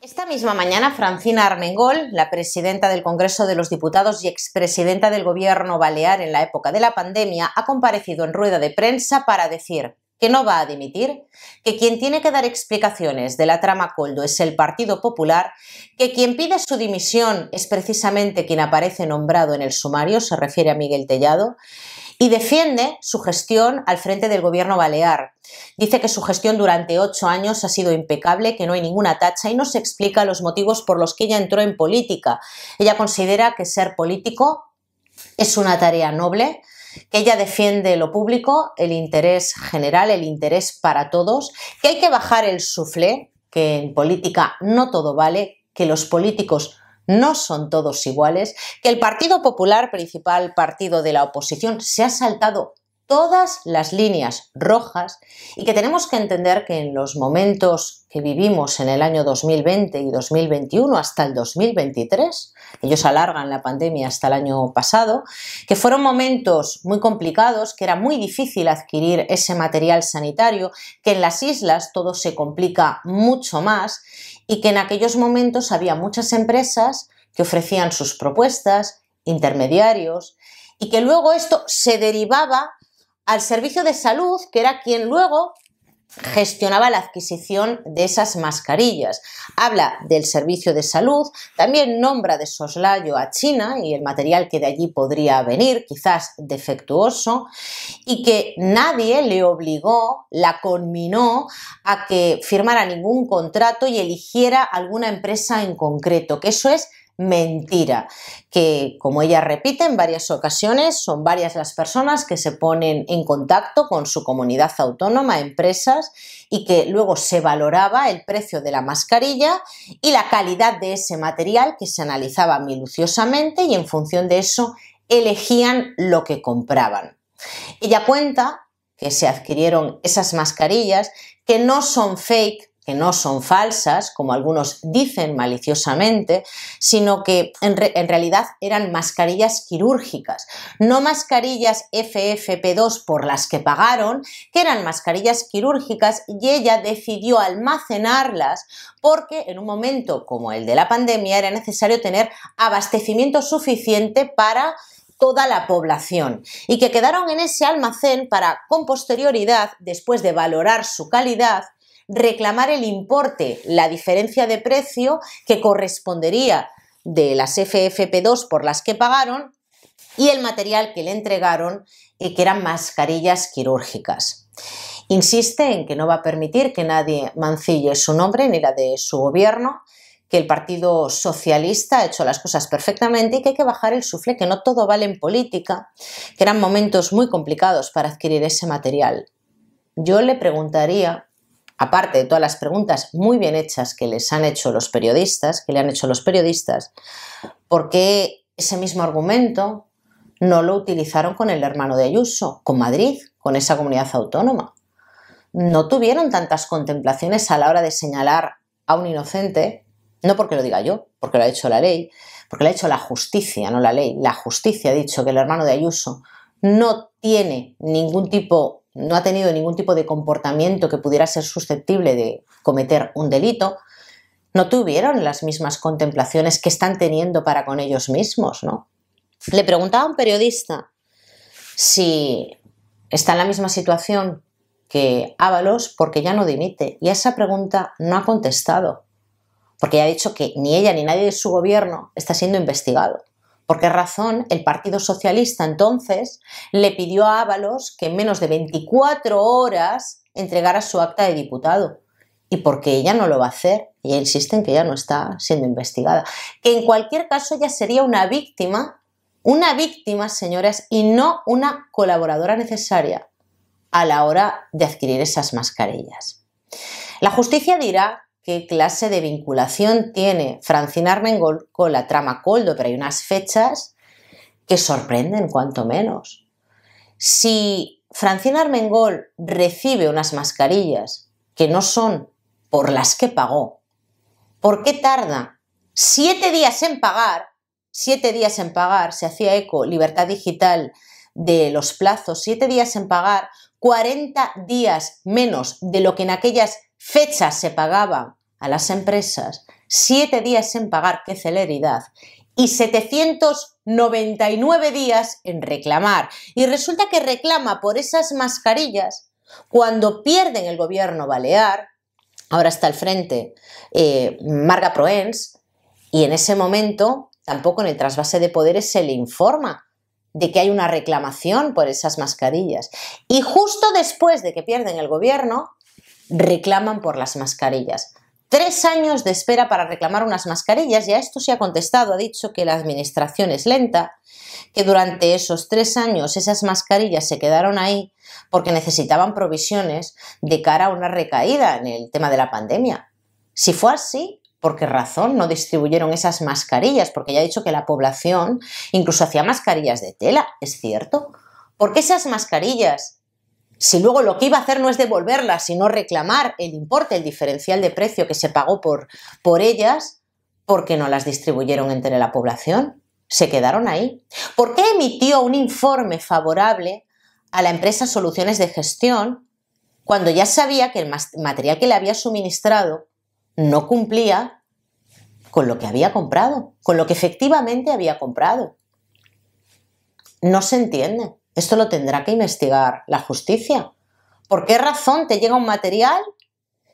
Esta misma mañana, Francina Armengol, la presidenta del Congreso de los Diputados y expresidenta del Gobierno balear en la época de la pandemia, ha comparecido en rueda de prensa para decir que no va a dimitir, que quien tiene que dar explicaciones de la trama Koldo es el Partido Popular, que quien pide su dimisión es precisamente quien aparece nombrado en el sumario, se refiere a Miguel Tellado, y defiende su gestión al frente del Gobierno balear. Dice que su gestión durante 8 años ha sido impecable, que no hay ninguna tacha y no se explica los motivos por los que ella entró en política. Ella considera que ser político es una tarea noble, que ella defiende lo público, el interés general, el interés para todos, que hay que bajar el suflé, que en política no todo vale, que los políticos no son todos iguales, que el Partido Popular, principal partido de la oposición, se ha saltado todas las líneas rojas y que tenemos que entender que en los momentos que vivimos en el año 2020 y 2021 hasta el 2023, ellos alargan la pandemia hasta el año pasado, que fueron momentos muy complicados, que era muy difícil adquirir ese material sanitario, que en las islas todo se complica mucho más y que en aquellos momentos había muchas empresas que ofrecían sus propuestas, intermediarios, y que luego esto se derivaba al servicio de salud, que era quien luego gestionaba la adquisición de esas mascarillas. Habla del servicio de salud, también nombra de soslayo a China y el material que de allí podría venir, quizás defectuoso, y que nadie le obligó, la conminó a que firmara ningún contrato y eligiera alguna empresa en concreto, que eso es mentira, que como ella repite en varias ocasiones, son varias las personas que se ponen en contacto con su comunidad autónoma, empresas, y que luego se valoraba el precio de la mascarilla y la calidad de ese material que se analizaba minuciosamente y en función de eso elegían lo que compraban. Ella cuenta que se adquirieron esas mascarillas que no son fake, que no son falsas, como algunos dicen maliciosamente, sino que en realidad eran mascarillas quirúrgicas, no mascarillas FFP2 por las que pagaron, que eran mascarillas quirúrgicas y ella decidió almacenarlas porque en un momento como el de la pandemia era necesario tener abastecimiento suficiente para toda la población y que quedaron en ese almacén para con posterioridad, después de valorar su calidad, reclamar el importe, la diferencia de precio que correspondería de las FFP2 por las que pagaron y el material que le entregaron, que eran mascarillas quirúrgicas. Insiste en que no va a permitir que nadie mancille su nombre ni la de su gobierno, que el Partido Socialista ha hecho las cosas perfectamente y que hay que bajar el suflé, que no todo vale en política, que eran momentos muy complicados para adquirir ese material. Yo le preguntaría, aparte de todas las preguntas muy bien hechas que les han hecho los periodistas, ¿por qué ese mismo argumento no lo utilizaron con el hermano de Ayuso, con Madrid, con esa comunidad autónoma? No tuvieron tantas contemplaciones a la hora de señalar a un inocente, no porque lo diga yo, porque lo ha hecho la ley, porque lo ha hecho la justicia, no la ley. La justicia ha dicho que el hermano de Ayuso no ha tenido ningún tipo de comportamiento que pudiera ser susceptible de cometer un delito. No tuvieron las mismas contemplaciones que están teniendo para con ellos mismos, ¿no? Le preguntaba a un periodista si está en la misma situación que Ábalos porque ya no dimite, y a esa pregunta no ha contestado, porque ya ha dicho que ni ella ni nadie de su gobierno está siendo investigado. ¿Por qué razón el Partido Socialista entonces le pidió a Ábalos que en menos de 24 horas entregara su acta de diputado? ¿Y por qué ella no lo va a hacer? Ella insiste en que ella no está siendo investigada. Que en cualquier caso ella sería una víctima, señoras, y no una colaboradora necesaria a la hora de adquirir esas mascarillas. La justicia dirá qué clase de vinculación tiene Francina Armengol con la trama Koldo, pero hay unas fechas que sorprenden cuanto menos. Si Francina Armengol recibe unas mascarillas que no son por las que pagó, ¿por qué tarda 7 días en pagar? 7 días en pagar, se hacía eco Libertad Digital de los plazos, 7 días en pagar, 40 días menos de lo que en aquellas fechas se pagaba a las empresas. 7 días en pagar, qué celeridad, y 799 días en reclamar. Y resulta que reclama por esas mascarillas cuando pierden el gobierno balear. Ahora está al frente Marga Proens, y en ese momento tampoco en el trasvase de poderes se le informa de que hay una reclamación por esas mascarillas. Y justo después de que pierden el gobierno, reclaman por las mascarillas. 3 años de espera para reclamar unas mascarillas, y a esto se ha contestado, ha dicho que la administración es lenta, que durante esos 3 años esas mascarillas se quedaron ahí porque necesitaban provisiones de cara a una recaída en el tema de la pandemia. Si fue así, ¿por qué razón no distribuyeron esas mascarillas? Porque ya he dicho que la población incluso hacía mascarillas de tela, ¿es cierto? ¿Por qué esas mascarillas, si luego lo que iba a hacer no es devolverlas, sino reclamar el importe, el diferencial de precio que se pagó por ellas, por qué no las distribuyeron entre la población? Se quedaron ahí. ¿Por qué emitió un informe favorable a la empresa Soluciones de Gestión cuando ya sabía que el material que le había suministrado no cumplía con lo que había comprado, con lo que efectivamente había comprado? No se entiende. Esto lo tendrá que investigar la justicia. ¿Por qué razón te llega un material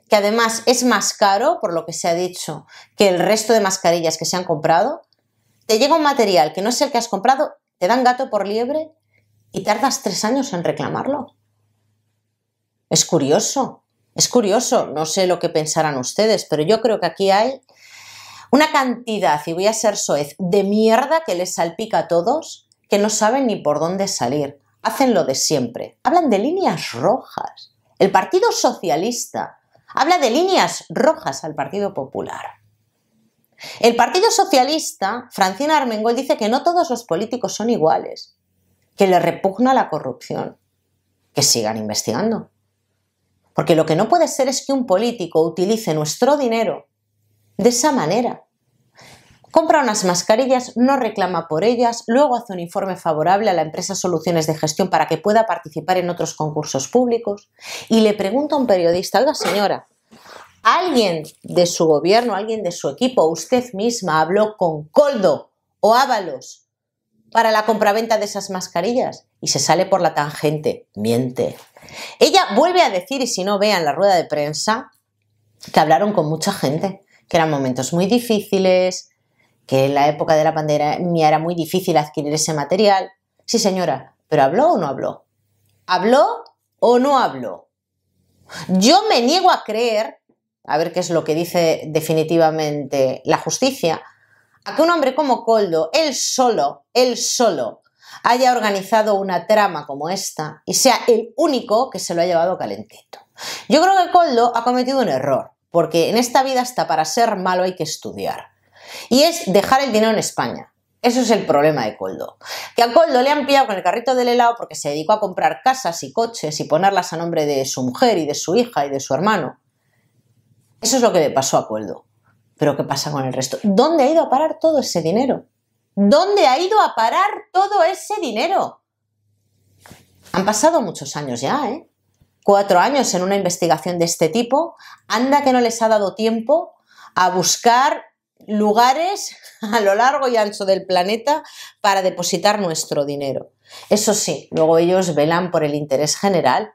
que además es más caro, por lo que se ha dicho, que el resto de mascarillas que se han comprado? Te llega un material que no es el que has comprado, te dan gato por liebre y tardas 3 años en reclamarlo. Es curioso, no sé lo que pensarán ustedes, pero yo creo que aquí hay una cantidad, y voy a ser soez, de mierda que les salpica a todos, que no saben ni por dónde salir. Hacen lo de siempre. Hablan de líneas rojas. El Partido Socialista habla de líneas rojas al Partido Popular. El Partido Socialista, Francina Armengol, dice que no todos los políticos son iguales, que le repugna la corrupción. Que sigan investigando. Porque lo que no puede ser es que un político utilice nuestro dinero de esa manera. Compra unas mascarillas, no reclama por ellas, luego hace un informe favorable a la empresa Soluciones de Gestión para que pueda participar en otros concursos públicos, y le pregunta a un periodista: oiga señora, ¿alguien de su gobierno, alguien de su equipo, usted misma habló con Koldo o Ábalos para la compraventa de esas mascarillas? Y se sale por la tangente, miente. Ella vuelve a decir, y si no vean la rueda de prensa, que hablaron con mucha gente, que eran momentos muy difíciles, que en la época de la pandemia era muy difícil adquirir ese material. Sí señora, pero ¿habló o no habló? ¿Habló o no habló? Yo me niego a creer, a ver qué es lo que dice definitivamente la justicia, a que un hombre como Koldo, él solo, haya organizado una trama como esta y sea el único que se lo ha llevado calentito. Yo creo que Koldo ha cometido un error, porque en esta vida hasta para ser malo hay que estudiar. Y es dejar el dinero en España. Eso es el problema de Koldo. Que a Koldo le han pillado con el carrito del helado porque se dedicó a comprar casas y coches y ponerlas a nombre de su mujer y de su hija y de su hermano. Eso es lo que le pasó a Koldo. Pero ¿qué pasa con el resto? ¿Dónde ha ido a parar todo ese dinero? ¿Dónde ha ido a parar todo ese dinero? Han pasado muchos años ya, 4 años en una investigación de este tipo. Anda que no les ha dado tiempo a buscar lugares a lo largo y ancho del planeta para depositar nuestro dinero. Eso sí, luego ellos velan por el interés general,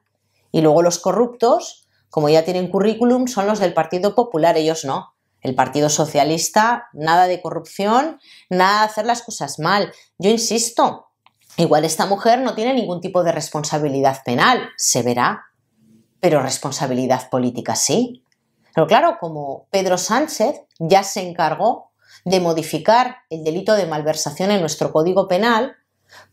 y luego los corruptos, como ya tienen currículum, son los del Partido Popular, ellos no. El Partido Socialista, nada de corrupción, nada de hacer las cosas mal. Yo insisto, igual esta mujer no tiene ningún tipo de responsabilidad penal, se verá, pero responsabilidad política sí. Pero claro, como Pedro Sánchez ya se encargó de modificar el delito de malversación en nuestro Código Penal,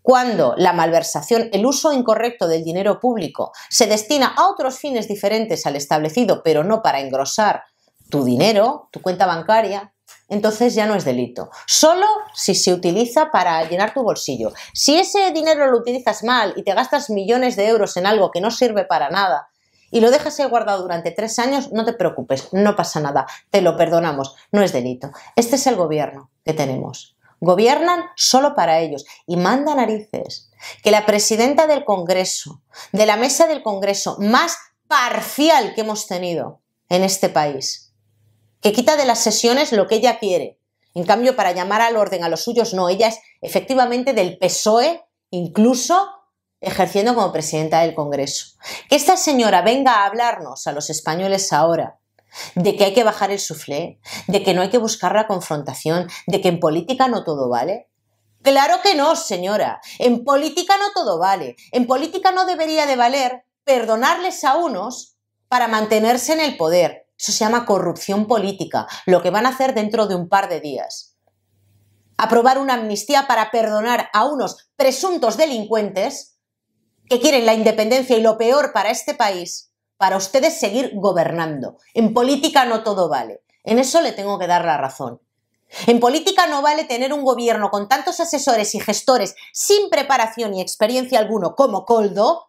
cuando la malversación, el uso incorrecto del dinero público, se destina a otros fines diferentes al establecido, pero no para engrosar tu dinero, tu cuenta bancaria, entonces ya no es delito. Solo si se utiliza para llenar tu bolsillo. Si ese dinero lo utilizas mal y te gastas millones de euros en algo que no sirve para nada, y lo dejas ahí guardado durante 3 años, no te preocupes, no pasa nada, te lo perdonamos, no es delito. Este es el gobierno que tenemos. Gobiernan solo para ellos y manda narices que la presidenta del Congreso, de la mesa del Congreso más parcial que hemos tenido en este país, que quita de las sesiones lo que ella quiere. En cambio, para llamar al orden a los suyos, no, ella es efectivamente del PSOE, incluso ejerciendo como presidenta del Congreso. Que esta señora venga a hablarnos a los españoles ahora de que hay que bajar el suflé, de que no hay que buscar la confrontación, de que en política no todo vale. Claro que no, señora. En política no todo vale. En política no debería de valer perdonarles a unos para mantenerse en el poder. Eso se llama corrupción política, lo que van a hacer dentro de un par de días. Aprobar una amnistía para perdonar a unos presuntos delincuentes que quieren la independencia y lo peor para este país, para ustedes seguir gobernando. En política no todo vale. En eso le tengo que dar la razón. En política no vale tener un gobierno con tantos asesores y gestores sin preparación y experiencia alguno como Koldo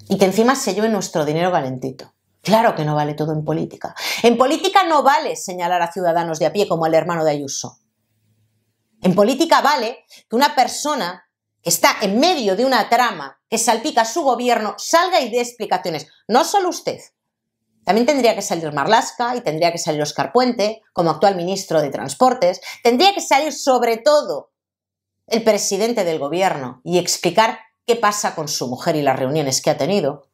y que encima se lleve nuestro dinero calentito. Claro que no vale todo en política. En política no vale señalar a ciudadanos de a pie como al hermano de Ayuso. En política vale que una persona que está en medio de una trama que salpica su gobierno salga y dé explicaciones. No solo usted. También tendría que salir Marlaska y tendría que salir Óscar Puente como actual ministro de Transportes. Tendría que salir sobre todo el presidente del gobierno y explicar qué pasa con su mujer y las reuniones que ha tenido.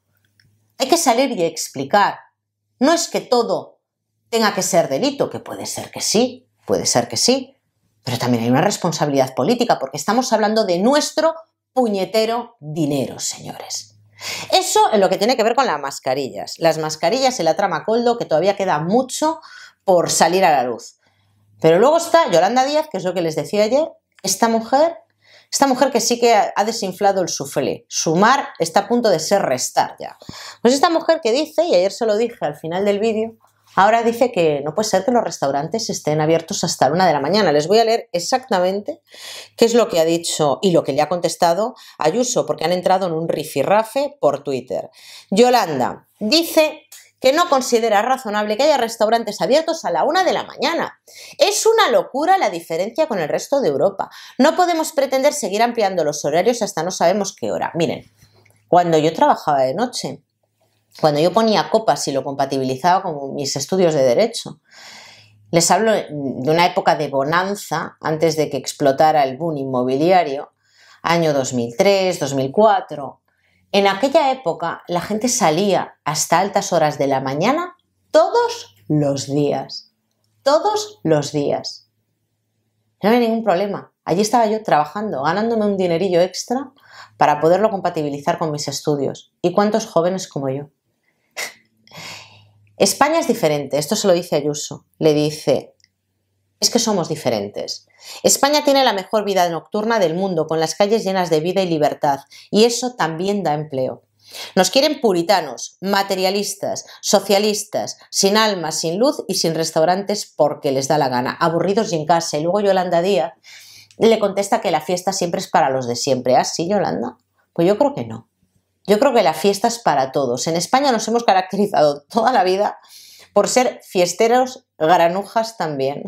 Hay que salir y explicar. No es que todo tenga que ser delito, que puede ser que sí, pero también hay una responsabilidad política porque estamos hablando de nuestro puñetero dinero, señores. Eso en lo que tiene que ver con las mascarillas. Las mascarillas en la trama Koldo, que todavía queda mucho por salir a la luz. Pero luego está Yolanda Díaz, que es lo que les decía ayer, esta mujer que sí que ha desinflado el suflé. Sumar está a punto de ser restar ya. Pues esta mujer que dice, y ayer se lo dije al final del vídeo, ahora dice que no puede ser que los restaurantes estén abiertos hasta la 1 de la mañana. Les voy a leer exactamente qué es lo que ha dicho y lo que le ha contestado Ayuso, porque han entrado en un rifirrafe por Twitter. Yolanda dice que no considera razonable que haya restaurantes abiertos a la 1 de la mañana. Es una locura la diferencia con el resto de Europa. No podemos pretender seguir ampliando los horarios hasta no sabemos qué hora. Miren, cuando yo trabajaba de noche, cuando yo ponía copas y lo compatibilizaba con mis estudios de Derecho, les hablo de una época de bonanza antes de que explotara el boom inmobiliario, año 2003, 2004. En aquella época la gente salía hasta altas horas de la mañana todos los días. Todos los días. No había ningún problema. Allí estaba yo trabajando, ganándome un dinerillo extra para poderlo compatibilizar con mis estudios. ¿Y cuántos jóvenes como yo? España es diferente, esto se lo dice Ayuso, le dice, es que somos diferentes. España tiene la mejor vida nocturna del mundo, con las calles llenas de vida y libertad, y eso también da empleo. Nos quieren puritanos, materialistas, socialistas, sin alma, sin luz y sin restaurantes porque les da la gana, aburridos y en casa. Y luego Yolanda Díaz le contesta que la fiesta siempre es para los de siempre. ¿Ah, sí, Yolanda? Pues yo creo que no. Yo creo que la fiesta es para todos. En España nos hemos caracterizado toda la vida por ser fiesteros, granujas también.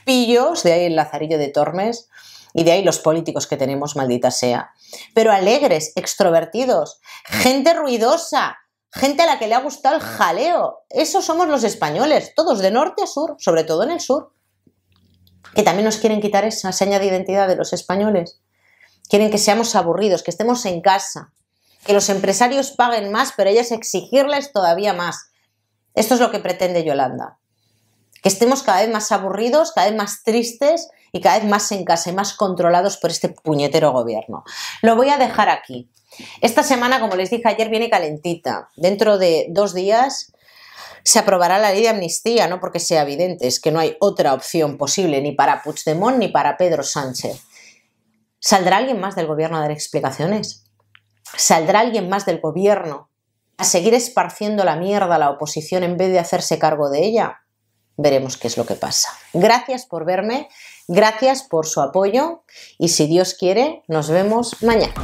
Pillos, de ahí el Lazarillo de Tormes, y de ahí los políticos que tenemos, maldita sea. Pero alegres, extrovertidos, gente ruidosa, gente a la que le ha gustado el jaleo. Esos somos los españoles, todos de norte a sur, sobre todo en el sur. Que también nos quieren quitar esa seña de identidad de los españoles. Quieren que seamos aburridos, que estemos en casa. Que los empresarios paguen más, pero ellas exigirles todavía más. Esto es lo que pretende Yolanda. Que estemos cada vez más aburridos, cada vez más tristes y cada vez más en casa y más controlados por este puñetero gobierno. Lo voy a dejar aquí. Esta semana, como les dije ayer, viene calentita. Dentro de 2 días se aprobará la ley de amnistía, no porque sea evidente, es que no hay otra opción posible ni para Puigdemont ni para Pedro Sánchez. ¿Saldrá alguien más del gobierno a dar explicaciones? ¿Saldrá alguien más del gobierno a seguir esparciendo la mierda a la oposición en vez de hacerse cargo de ella? Veremos qué es lo que pasa. Gracias por verme, gracias por su apoyo y si Dios quiere, nos vemos mañana.